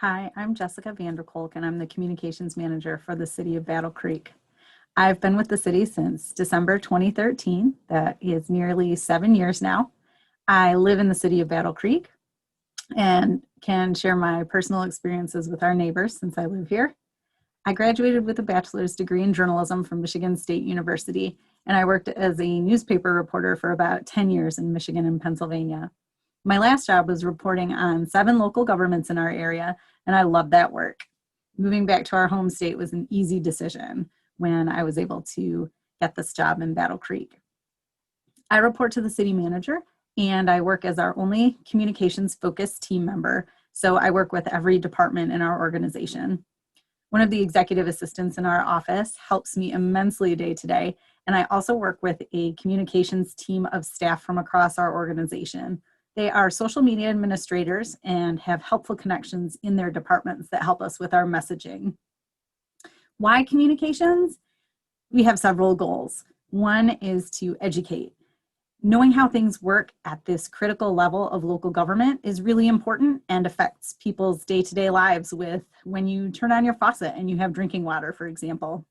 Hi, I'm Jessica VanderKolk, and I'm the Communications Manager for the City of Battle Creek. I've been with the city since December 2013. That is nearly 7 years now. I live in the city of Battle Creek and can share my personal experiences with our neighbors since I live here. I graduated with a bachelor's degree in journalism from Michigan State University, and I worked as a newspaper reporter for about 10 years in Michigan and Pennsylvania. My last job was reporting on 7 local governments in our area, and I loved that work. Moving back to our home state was an easy decision when I was able to get this job in Battle Creek. I report to the city manager, and I work as our only communications-focused team member, so I work with every department in our organization. One of the executive assistants in our office helps me immensely day to day, and I also work with a communications team of staff from across our organization. They are social media administrators and have helpful connections in their departments that help us with our messaging. Why communications? We have several goals. One is to educate. Knowing how things work at this critical level of local government is really important and affects people's day-to-day lives with when you turn on your faucet and you have drinking water, for example.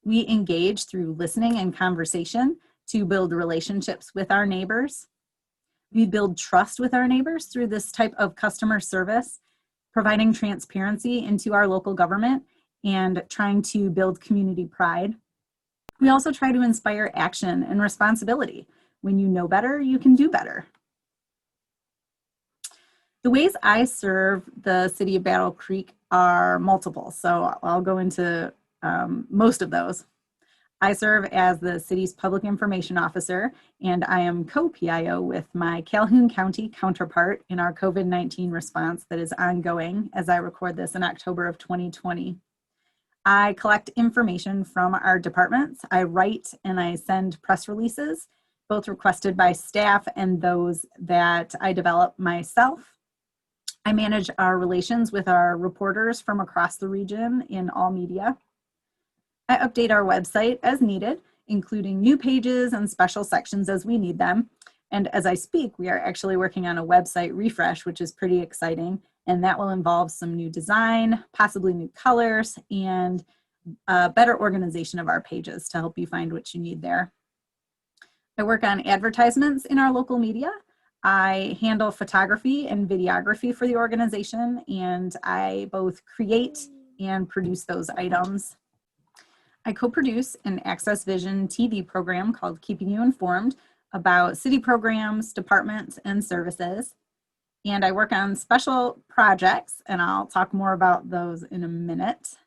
We engage through listening and conversation to build relationships with our neighbors. We build trust with our neighbors through this type of customer service, providing transparency into our local government and trying to build community pride. We also try to inspire action and responsibility. When you know better, you can do better. The ways I serve the city of Battle Creek are multiple, so I'll go into most of those. I serve as the city's public information officer, and I am co-PIO with my Calhoun County counterpart in our COVID-19 response that is ongoing as I record this in October of 2020. I collect information from our departments. I write and I send press releases, both requested by staff and those that I develop myself. I manage our relations with our reporters from across the region in all media. I update our website as needed, including new pages and special sections as we need them. And as I speak, we are actually working on a website refresh, which is pretty exciting. And that will involve some new design, possibly new colors, and better organization of our pages to help you find what you need there. I work on advertisements in our local media. I handle photography and videography for the organization, and I both create and produce those items. I co-produce an Access Vision TV program called Keeping You Informed about city programs, departments, and services. And I work on special projects, and I'll talk more about those in a minute.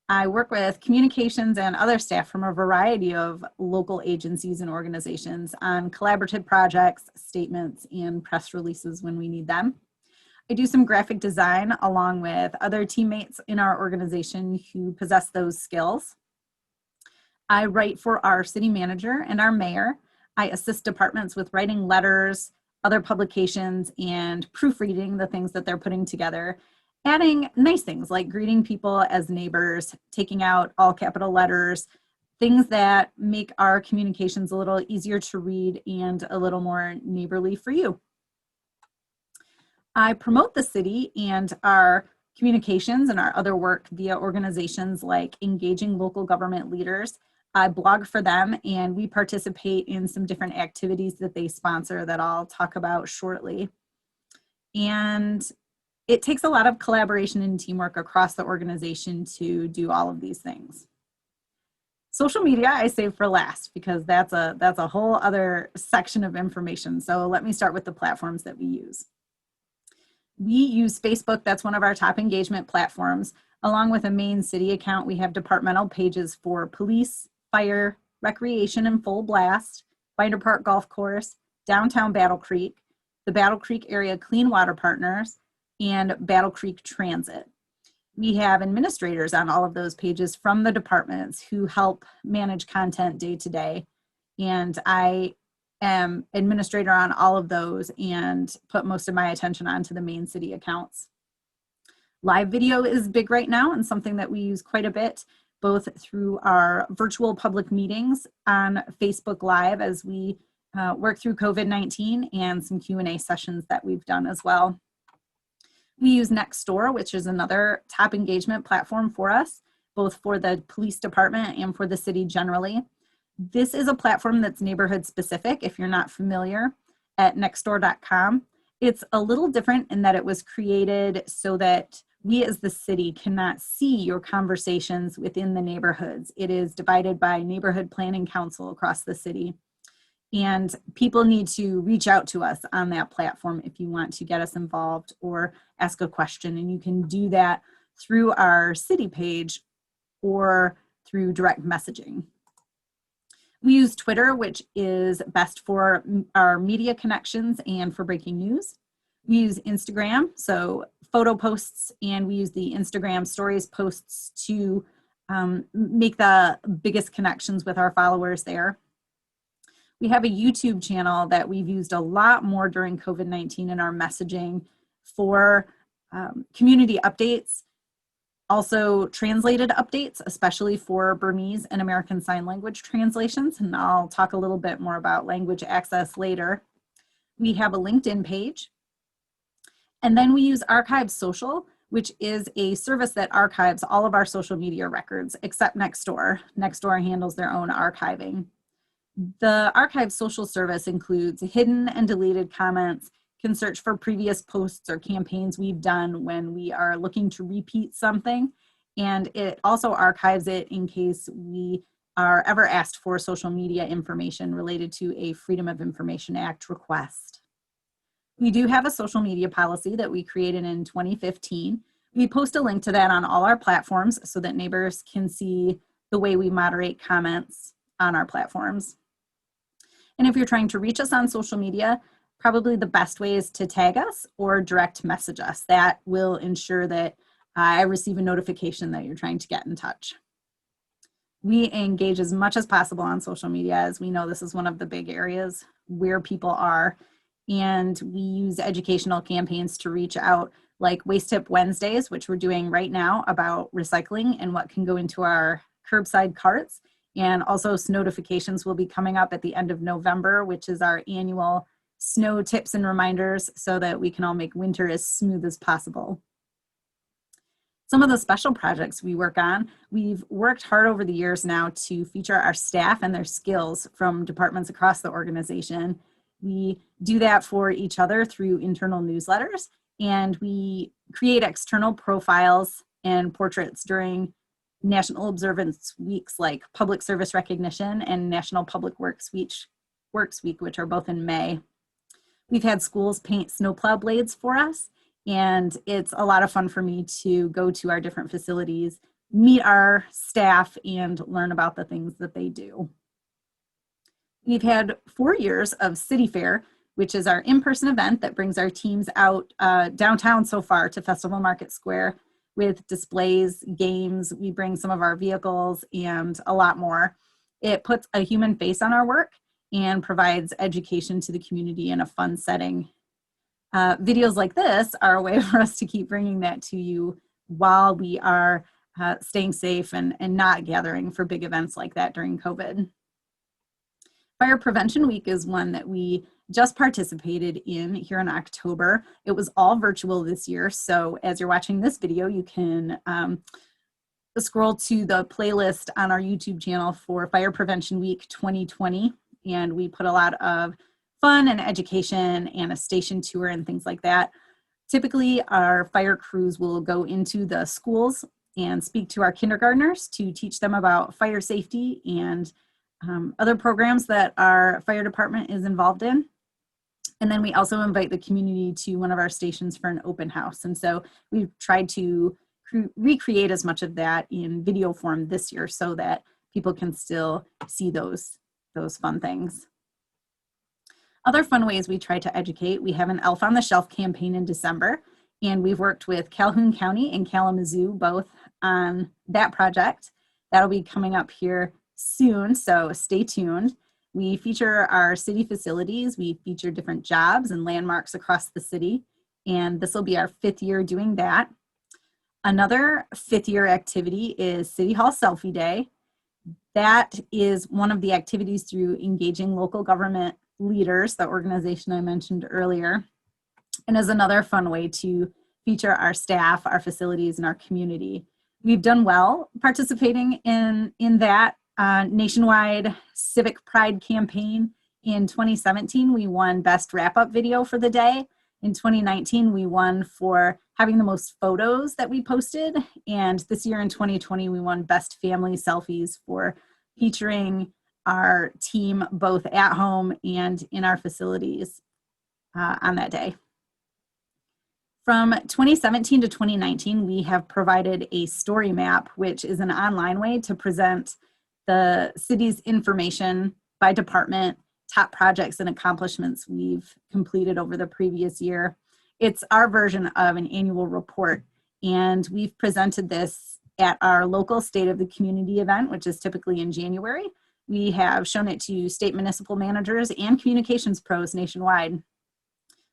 I work with communications and other staff from a variety of local agencies and organizations on collaborative projects, statements, and press releases when we need them. I do some graphic design along with other teammates in our organization who possess those skills. I write for our city manager and our mayor. I assist departments with writing letters, other publications, and proofreading the things that they're putting together, adding nice things like greeting people as neighbors, taking out all capital letters, things that make our communications a little easier to read and a little more neighborly for you. I promote the city and our communications and our other work via organizations like engaging local government leaders. I blog for them, and we participate in some different activities that they sponsor that I'll talk about shortly. And it takes a lot of collaboration and teamwork across the organization to do all of these things. Social media I save for last because that's a whole other section of information. So let me start with the platforms that we use. We use Facebook. That's one of our top engagement platforms. Along with a main city account, we have departmental pages for police, fire, recreation and full blast, Binder Park Golf Course, downtown Battle Creek, the Battle Creek Area Clean Water Partners, and Battle Creek Transit. We have administrators on all of those pages from the departments who help manage content day to day. And I am administrator on all of those and put most of my attention onto the main city accounts. Live video is big right now and something that we use quite a bit, both through our virtual public meetings on Facebook Live as we work through COVID-19 and some Q&A sessions that we've done as well. We use Nextdoor, which is another top engagement platform for us, both for the police department and for the city generally. This is a platform that's neighborhood specific, if you're not familiar, at nextdoor.com. It's a little different in that it was created so that we as the city cannot see your conversations within the neighborhoods. It is divided by neighborhood planning council across the city. And people need to reach out to us on that platform if you want to get us involved or ask a question. And you can do that through our city page or through direct messaging. We use Twitter, which is best for our media connections and for breaking news. We use Instagram, so photo posts, and we use the Instagram stories posts to make the biggest connections with our followers there. We have a YouTube channel that we've used a lot more during COVID-19 in our messaging for community updates, also translated updates, especially for Burmese and American Sign Language translations, and I'll talk a little bit more about language access later. We have a LinkedIn page, and then we use Archive Social, which is a service that archives all of our social media records except Nextdoor. Nextdoor handles their own archiving. The Archive Social service includes hidden and deleted comments, can search for previous posts or campaigns we've done when we are looking to repeat something, and it also archives it in case we are ever asked for social media information related to a Freedom of Information Act request. We do have a social media policy that we created in 2015. We post a link to that on all our platforms so that neighbors can see the way we moderate comments on our platforms. And if you're trying to reach us on social media, probably the best way is to tag us or direct message us. That will ensure that I receive a notification that you're trying to get in touch. We engage as much as possible on social media, as we know this is one of the big areas where people are. And we use educational campaigns to reach out, like Waste Tip Wednesdays, which we're doing right now about recycling and what can go into our curbside carts. And also Snowtifications will be coming up at the end of November, which is our annual snow tips and reminders so that we can all make winter as smooth as possible. Some of the special projects we work on, we've worked hard over the years now to feature our staff and their skills from departments across the organization. We do that for each other through internal newsletters, and we create external profiles and portraits during national observance weeks like Public Service Recognition and National Public Works Week, which are both in May. We've had schools paint snowplow blades for us, and it's a lot of fun for me to go to our different facilities, meet our staff, and learn about the things that they do. We've had 4 years of City Fair, which is our in-person event that brings our teams out downtown so far to Festival Market Square with displays, games. We bring some of our vehicles and a lot more. It puts a human face on our work and provides education to the community in a fun setting. Videos like this are a way for us to keep bringing that to you while we are staying safe and not gathering for big events like that during COVID. Fire Prevention Week is one that we just participated in here in October. It was all virtual this year, so as you're watching this video, you can scroll to the playlist on our YouTube channel for Fire Prevention Week 2020, and we put a lot of fun and education and a station tour and things like that. Typically, our fire crews will go into the schools and speak to our kindergartners to teach them about fire safety and other programs that our fire department is involved in. And then we also invite the community to one of our stations for an open house. And so we've tried to recreate as much of that in video form this year so that people can still see those fun things. Other fun ways we try to educate, we have an Elf on the Shelf campaign in December, and we've worked with Calhoun County and Kalamazoo both on that project. That'll be coming up here soon, so stay tuned. We feature our city facilities, we feature different jobs and landmarks across the city, and this will be our 5th year doing that. Another 5th year activity is City Hall Selfie Day. That is one of the activities through engaging local government leaders, the organization I mentioned earlier, and is another fun way to feature our staff, our facilities, and our community. We've done well participating in that nationwide civic pride campaign. In 2017, we won Best Wrap-Up Video for the day. In 2019, we won for having the most photos that we posted. And this year in 2020, we won Best Family Selfies for featuring our team both at home and in our facilities on that day. From 2017 to 2019, we have provided a story map, which is an online way to present the city's information by department, top projects and accomplishments we've completed over the previous year. It's our version of an annual report, and we've presented this at our local State of the Community event, which is typically in January. We have shown it to state municipal managers and communications pros nationwide.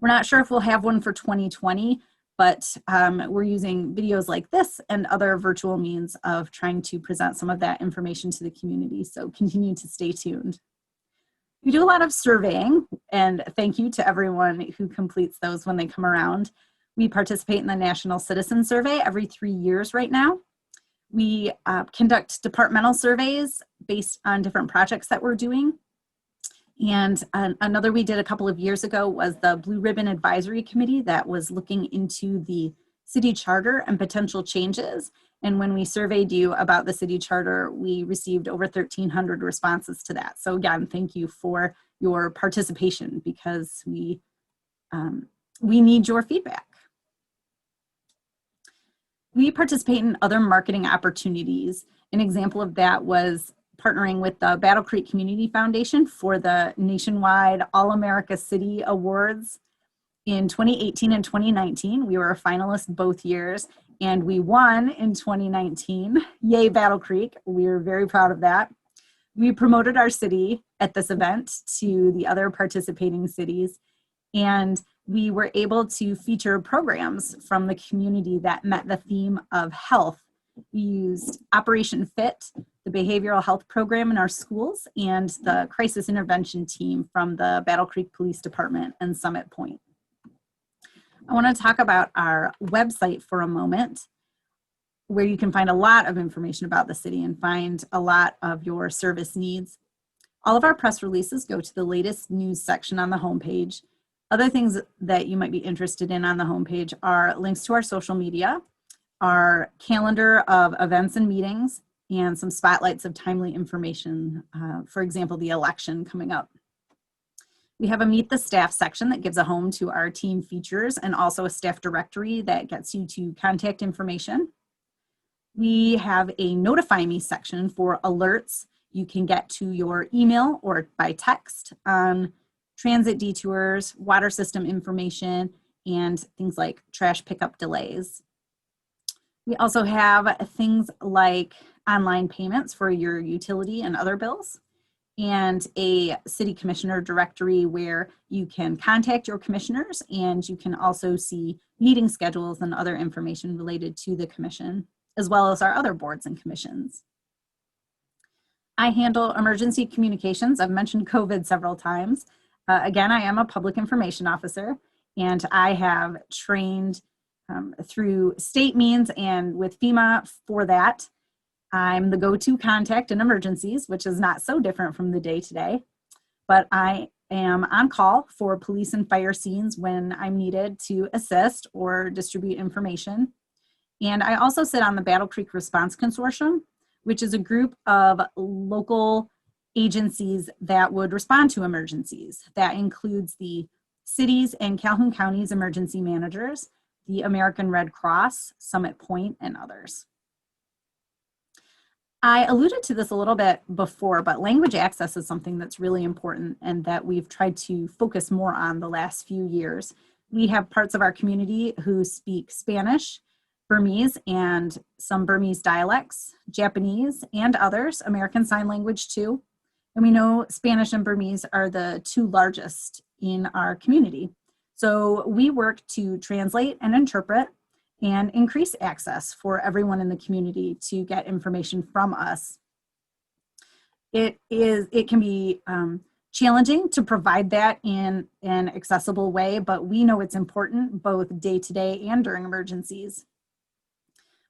We're not sure if we'll have one for 2020, but we're using videos like this and other virtual means of trying to present some of that information to the community, so continue to stay tuned. We do a lot of surveying, and thank you to everyone who completes those when they come around. We participate in the National Citizen Survey every 3 years right now. We conduct departmental surveys based on different projects that we're doing. And another we did a couple of years ago was the Blue Ribbon Advisory Committee that was looking into the city charter and potential changes. And when we surveyed you about the city charter, we received over 1,300 responses to that. So again, thank you for your participation, because we need your feedback. We participate in other marketing opportunities. An example of that was partnering with the Battle Creek Community Foundation for the nationwide All-America City Awards in 2018 and 2019. We were a finalist both years, and we won in 2019. Yay, Battle Creek. We're very proud of that. We promoted our city at this event to the other participating cities, and we were able to feature programs from the community that met the theme of health. We used Operation Fit, the behavioral health program in our schools, and the crisis intervention team from the Battle Creek Police Department and Summit Point. I want to talk about our website for a moment, where you can find a lot of information about the city and find a lot of your service needs. All of our press releases go to the latest news section on the homepage. Other things that you might be interested in on the homepage are links to our social media, our calendar of events and meetings, and some spotlights of timely information, for example, the election coming up. We have a Meet the Staff section that gives a home to our team features, and also a staff directory that gets you to contact information. We have a Notify Me section for alerts you can get to your email or by text on transit detours, water system information, and things like trash pickup delays. We also have things like online payments for your utility and other bills, and a city commissioner directory where you can contact your commissioners, and you can also see meeting schedules and other information related to the commission, as well as our other boards and commissions. I handle emergency communications. I've mentioned COVID several times. Again, I am a public information officer, and I have trained through state means and with FEMA for that. I'm the go-to contact in emergencies, which is not so different from the day-to-day, but I am on call for police and fire scenes when I'm needed to assist or distribute information. And I also sit on the Battle Creek Response Consortium, which is a group of local agencies that would respond to emergencies. That includes the cities and Calhoun County's emergency managers, the American Red Cross, Summit Point, and others. I alluded to this a little bit before, but language access is something that's really important and that we've tried to focus more on the last few years. We have parts of our community who speak Spanish, Burmese, and some Burmese dialects, Japanese, and others, American Sign Language too. And we know Spanish and Burmese are the two largest in our community. So we work to translate and interpret and increase access for everyone in the community to get information from us. It can be challenging to provide that in an accessible way, but we know it's important both day to day and during emergencies.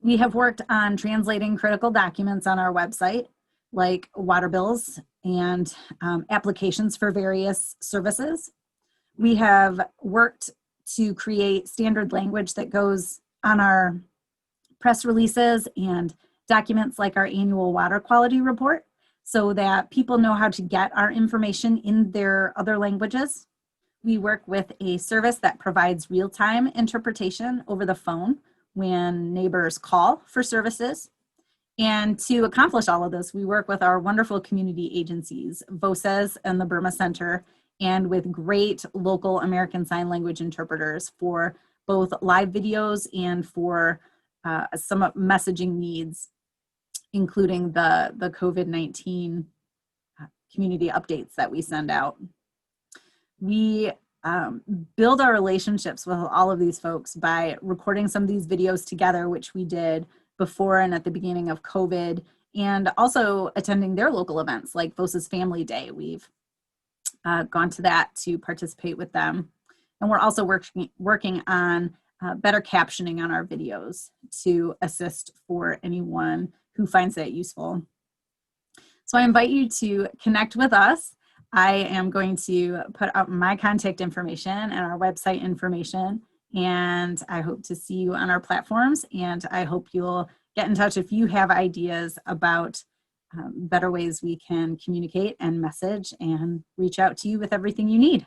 We have worked on translating critical documents on our website, like water bills and applications for various services. We have worked to create standard language that goes on our press releases and documents like our annual water quality report, so that people know how to get our information in their other languages. We work with a service that provides real-time interpretation over the phone when neighbors call for services. And to accomplish all of this, we work with our wonderful community agencies, VOSES and the Burma Center, and with great local American Sign Language interpreters for both live videos and for some messaging needs, including the COVID-19 community updates that we send out. We build our relationships with all of these folks by recording some of these videos together, which we did before and at the beginning of COVID, and also attending their local events like VOSES Family Day. We've gone to that to participate with them. And we're also working on better captioning on our videos to assist for anyone who finds that useful. So I invite you to connect with us. I am going to put up my contact information and our website information, and I hope to see you on our platforms, and I hope you'll get in touch if you have ideas about better ways we can communicate and message and reach out to you with everything you need.